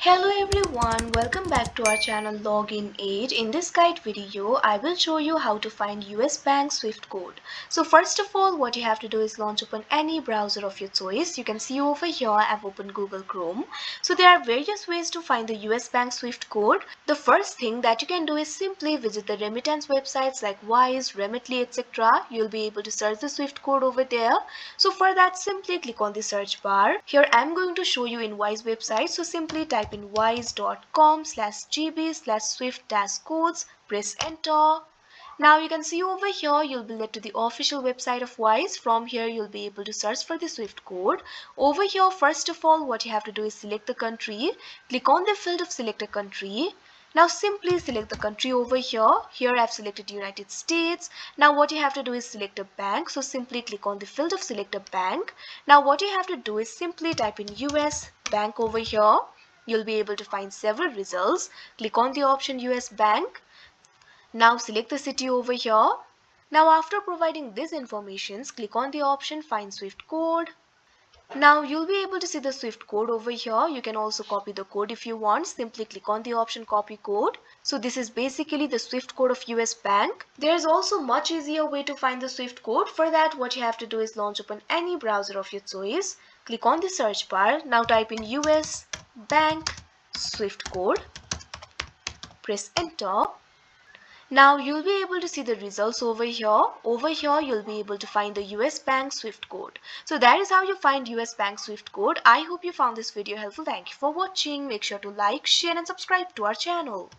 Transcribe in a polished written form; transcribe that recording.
Hello everyone, welcome back to our channel Login Aid. In this guide video, I will show you how to find US Bank Swift code. So first of all, what you have to do is launch open any browser of your choice. You can see over here I've opened Google Chrome. So there are various ways to find the US Bank Swift code. The first thing that you can do is simply visit the remittance websites like Wise, Remitly, etc. You'll be able to search the Swift code over there. So for that, simply click on the search bar. Here I'm going to show you in Wise website. So simply type in wise.com/gb/swift-codes, press enter. Now you can see over here you'll be led to the official website of Wise. From here you'll be able to search for the Swift code. Over here, first of all, what you have to do is select the country. Click on the field of select a country. Now simply select the country over here. Here I've selected United States. Now what you have to do is select a bank. So simply click on the field of select a bank. Now what you have to do is simply type in US bank over here. You'll be able to find several results. Click on the option US Bank. Now select the city over here. Now after providing these informations, click on the option Find Swift Code. Now you'll be able to see the Swift code over here. You can also copy the code if you want. Simply click on the option Copy Code. So this is basically the Swift code of US Bank. There is also much easier way to find the Swift code. For that, what you have to do is launch open any browser of your choice. Click on the search bar. Now type in US Bank Swift code. Press enter. Now you'll be able to see the results over here. Over here you'll be able to find the US Bank Swift code. So that is how you find US Bank Swift code. I hope you found this video helpful. Thank you for watching. Make sure to like, share and subscribe to our channel.